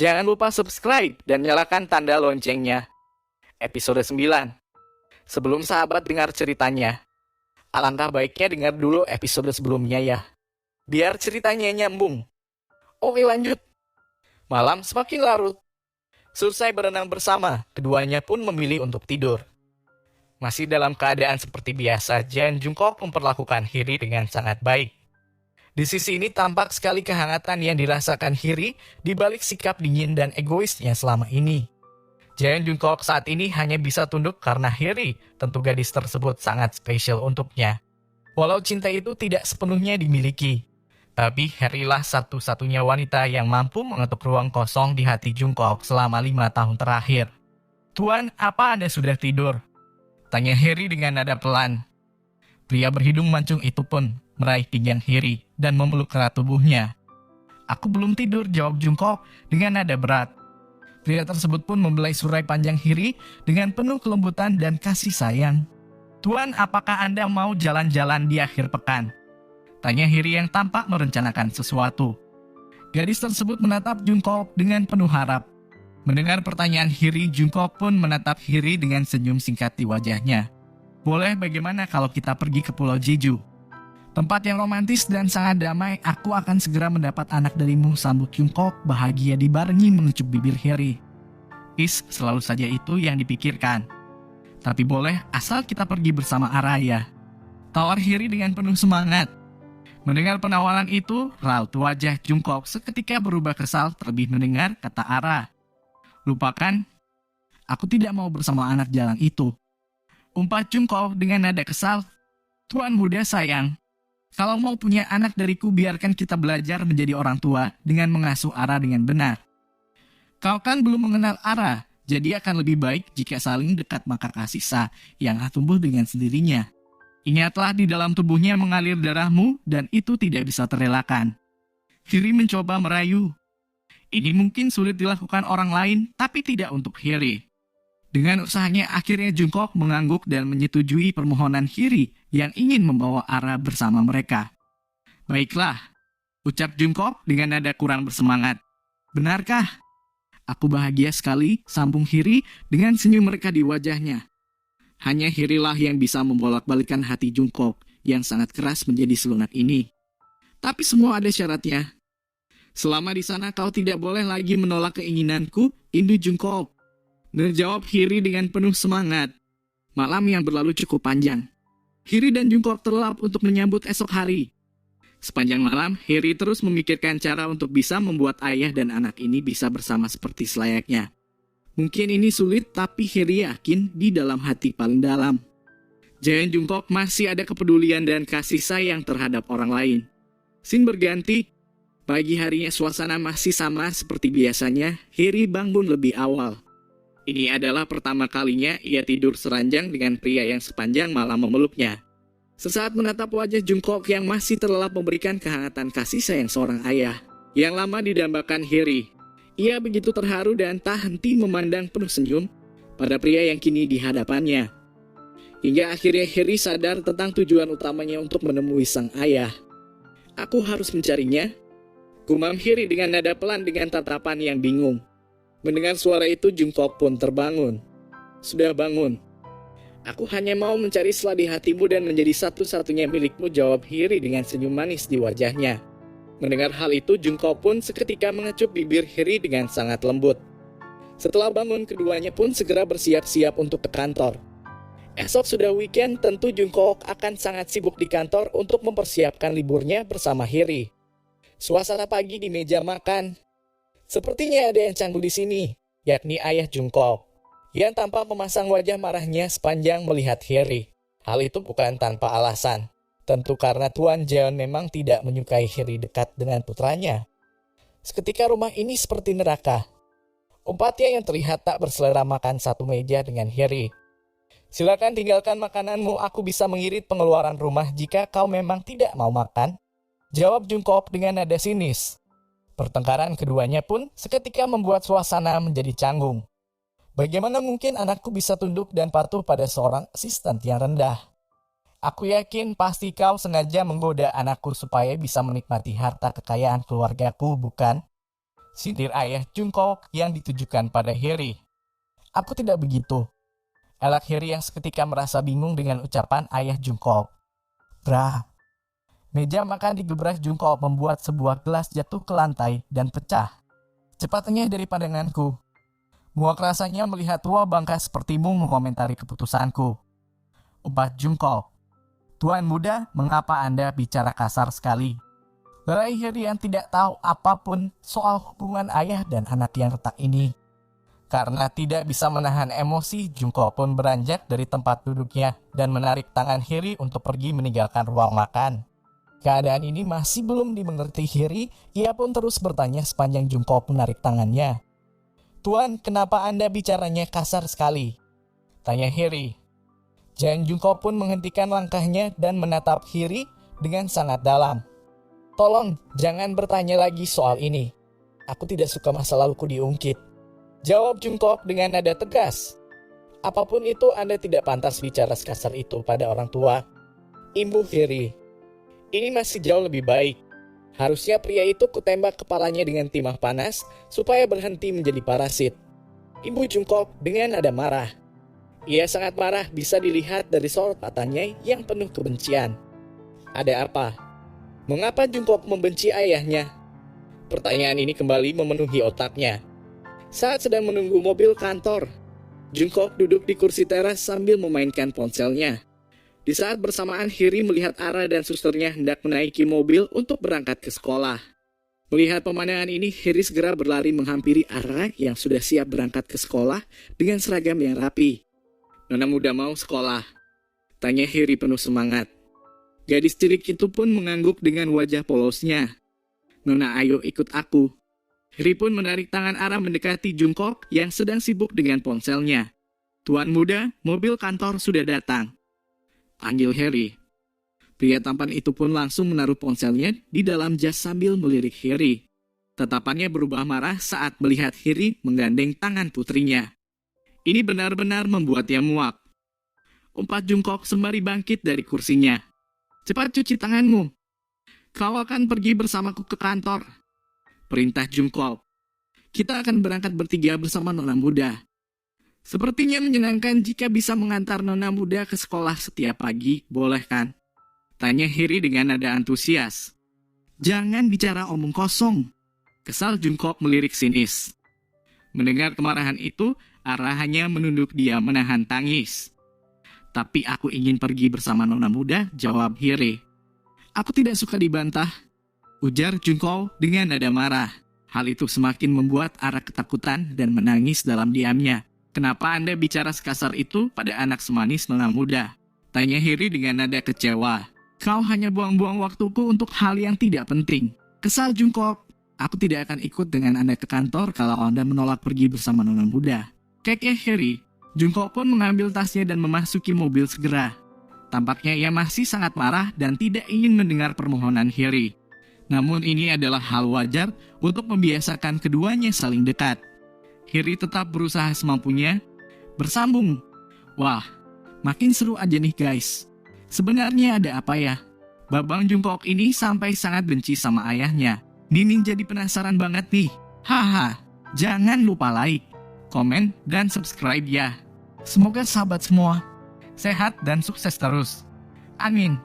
Jangan lupa subscribe dan nyalakan tanda loncengnya. Episode 9. Sebelum sahabat dengar ceritanya, alangkah baiknya dengar dulu episode sebelumnya ya. Biar ceritanya nyambung. Oke lanjut. Malam semakin larut. Selesai berenang bersama, keduanya pun memilih untuk tidur. Masih dalam keadaan seperti biasa, Jeon Jungkook memperlakukan Hiri dengan sangat baik. Di sisi ini tampak sekali kehangatan yang dirasakan Hiri di balik sikap dingin dan egoisnya selama ini. Jeon Jungkook saat ini hanya bisa tunduk karena Hiri, tentu gadis tersebut sangat spesial untuknya. Walau cinta itu tidak sepenuhnya dimiliki, tapi Hiri lah satu-satunya wanita yang mampu mengetuk ruang kosong di hati Jungkook selama 5 tahun terakhir. "Tuan, apa Anda sudah tidur?" tanya Hiri dengan nada pelan. Pria berhidung mancung itu pun meraih pinggang Hiri dan memeluk erat tubuhnya. "Aku belum tidur," jawab Jungkook dengan nada berat. Pria tersebut pun membelai surai panjang Hiri dengan penuh kelembutan dan kasih sayang. "Tuan, apakah Anda mau jalan-jalan di akhir pekan?" tanya Hiri yang tampak merencanakan sesuatu. Gadis tersebut menatap Jungkook dengan penuh harap. Mendengar pertanyaan Hiri, Jungkook pun menatap Hiri dengan senyum singkat di wajahnya. "Boleh, bagaimana kalau kita pergi ke Pulau Jeju? Tempat yang romantis dan sangat damai, aku akan segera mendapat anak darimu," sambut Jungkook bahagia dibarengi mengecup bibir Hiri. Selalu saja itu yang dipikirkan. "Tapi boleh, asal kita pergi bersama Araya," tawar Hiri dengan penuh semangat. Mendengar penawaran itu, raut wajah Jungkook seketika berubah kesal terlebih mendengar kata Ara. "Lupakan, aku tidak mau bersama anak jalan itu," umpat Jungkook dengan nada kesal. "Tuan muda sayang, kalau mau punya anak dariku, biarkan kita belajar menjadi orang tua dengan mengasuh Ara dengan benar. Kau kan belum mengenal Ara, jadi akan lebih baik jika saling dekat maka kasih yang tumbuh dengan sendirinya. Ingatlah di dalam tubuhnya mengalir darahmu dan itu tidak bisa terelakkan." Hiri mencoba merayu. Ini mungkin sulit dilakukan orang lain, tapi tidak untuk Hiri. Dengan usahanya akhirnya Jungkook mengangguk dan menyetujui permohonan Hiri yang ingin membawa Ara bersama mereka. "Baiklah," ucap Jungkook dengan nada kurang bersemangat. "Benarkah?" "Aku bahagia sekali," sambung Hiri dengan senyum mereka di wajahnya. Hanya Hirilah yang bisa membolak-balikan hati Jungkook yang sangat keras menjadi selungat ini. "Tapi semua ada syaratnya. Selama di sana kau tidak boleh lagi menolak keinginanku, Indu Jungkook," menjawab Hiri dengan penuh semangat. Malam yang berlalu cukup panjang. Hiri dan Jungkook terlelap untuk menyambut esok hari. Sepanjang malam, Hiri terus memikirkan cara untuk bisa membuat ayah dan anak ini bisa bersama seperti selayaknya. Mungkin ini sulit, tapi Hiri yakin di dalam hati paling dalam, Jeon Jungkook masih ada kepedulian dan kasih sayang terhadap orang lain. Scene berganti. Pagi harinya suasana masih sama seperti biasanya. Hiri bangun lebih awal. Ini adalah pertama kalinya ia tidur seranjang dengan pria yang sepanjang malam memeluknya. Sesaat menatap wajah Jungkook yang masih terlelap memberikan kehangatan kasih sayang seorang ayah yang lama didambakan Hiri. Ia begitu terharu dan tak henti memandang penuh senyum pada pria yang kini di hadapannya. Hingga akhirnya Hiri sadar tentang tujuan utamanya untuk menemui sang ayah. "Aku harus mencarinya," gumam Hiri dengan nada pelan dengan tatapan yang bingung. Mendengar suara itu, Jungkook pun terbangun. "Sudah bangun. Aku hanya mau mencari sela di hatimu dan menjadi satu-satunya milikmu," jawab Hiri dengan senyum manis di wajahnya. Mendengar hal itu, Jungkook pun seketika mengecup bibir Hiri dengan sangat lembut. Setelah bangun, keduanya pun segera bersiap-siap untuk ke kantor. Esok sudah weekend, tentu Jungkook akan sangat sibuk di kantor untuk mempersiapkan liburnya bersama Hiri. Suasana pagi di meja makan. Sepertinya ada yang canggung di sini, yakni ayah Jungkook, yang tampak memasang wajah marahnya sepanjang melihat Hiri. Hal itu bukan tanpa alasan. Tentu karena Tuan Jeon memang tidak menyukai Hiri dekat dengan putranya. Seketika rumah ini seperti neraka. Umpatnya yang terlihat tak berselera makan satu meja dengan Hiri. "Silakan tinggalkan makananmu, aku bisa mengirit pengeluaran rumah jika kau memang tidak mau makan," jawab Jungkook dengan nada sinis. Pertengkaran keduanya pun seketika membuat suasana menjadi canggung. "Bagaimana mungkin anakku bisa tunduk dan patuh pada seorang asisten yang rendah? Aku yakin pasti kau sengaja menggoda anakku supaya bisa menikmati harta kekayaan keluargaku, bukan?" Sindir ayah Jungkook yang ditujukan pada Harry. Aku tidak begitu. Elak Harry yang seketika merasa bingung dengan ucapan ayah Jungkook. Brah. Meja makan digebrak Jungkook membuat sebuah gelas jatuh ke lantai dan pecah. Cepatnya dari pandanganku. Muak rasanya melihat tua bangka sepertimu mengomentari keputusanku. Ubat Jungkook. Tuan muda, mengapa Anda bicara kasar sekali? Lerai Harry yang tidak tahu apapun soal hubungan ayah dan anak yang retak ini. Karena tidak bisa menahan emosi, Jungkook pun beranjak dari tempat duduknya dan menarik tangan Harry untuk pergi meninggalkan ruang makan. Keadaan ini masih belum dimengerti Harry, ia pun terus bertanya sepanjang Jungkook menarik tangannya. Tuan, kenapa Anda bicaranya kasar sekali? Tanya Harry. Jang Jungkook pun menghentikan langkahnya dan menatap Harry dengan sangat dalam. Tolong, jangan bertanya lagi soal ini. Aku tidak suka masa laluku diungkit. Jawab Jungkook dengan nada tegas. Apapun itu, Anda tidak pantas bicara sekasar itu pada orang tua. Imbuh Harry. Ini masih jauh lebih baik. Harusnya pria itu kutembak kepalanya dengan timah panas supaya berhenti menjadi parasit. Imbuh Jungkook dengan nada marah. Ia sangat marah bisa dilihat dari sorot matanya yang penuh kebencian. Ada apa? Mengapa Jungkook membenci ayahnya? Pertanyaan ini kembali memenuhi otaknya. Saat sedang menunggu mobil kantor, Jungkook duduk di kursi teras sambil memainkan ponselnya. Di saat bersamaan Harry melihat Ara dan susternya hendak menaiki mobil untuk berangkat ke sekolah. Melihat pemandangan ini, Harry segera berlari menghampiri Ara yang sudah siap berangkat ke sekolah dengan seragam yang rapi. Nona muda mau sekolah? Tanya Harry penuh semangat. Gadis cilik itu pun mengangguk dengan wajah polosnya. Nona, ayo ikut aku. Harry pun menarik tangan Ara mendekati Jungkook yang sedang sibuk dengan ponselnya. Tuan muda, mobil kantor sudah datang. Panggil Harry. Pria tampan itu pun langsung menaruh ponselnya di dalam jas sambil melirik Harry. Tatapannya berubah marah saat melihat Harry menggandeng tangan putrinya. Ini benar-benar membuatnya muak. Umpat Jungkook sembari bangkit dari kursinya. Cepat cuci tanganmu. Kau akan pergi bersamaku ke kantor. Perintah Jungkook. Kita akan berangkat bertiga bersama nona muda. Sepertinya menyenangkan jika bisa mengantar nona muda ke sekolah setiap pagi, boleh kan? Tanya Harry dengan nada antusias. Jangan bicara omong kosong. Kesal Jungkook melirik sinis. Mendengar kemarahan itu, Ara hanya menunduk dia menahan tangis. Tapi aku ingin pergi bersama nona muda, jawab Harry. Aku tidak suka dibantah, ujar Jungkook dengan nada marah. Hal itu semakin membuat Ara ketakutan dan menangis dalam diamnya. Kenapa Anda bicara sekasar itu pada anak semanis nona muda? Tanya Harry dengan nada kecewa. Kau hanya buang-buang waktuku untuk hal yang tidak penting. Kesal Jungkook. Aku tidak akan ikut dengan Anda ke kantor kalau Anda menolak pergi bersama nona muda. Kekeh Harry. Jungkook pun mengambil tasnya dan memasuki mobil segera. Tampaknya ia masih sangat marah dan tidak ingin mendengar permohonan Harry. Namun ini adalah hal wajar untuk membiasakan keduanya saling dekat. Harry tetap berusaha semampunya. Bersambung. Wah, makin seru aja nih guys. Sebenarnya ada apa ya? Babang Jungkook ini sampai sangat benci sama ayahnya. Nining jadi penasaran banget nih. Haha, jangan lupa like, komen, dan subscribe ya. Semoga sahabat semua sehat dan sukses terus. Amin.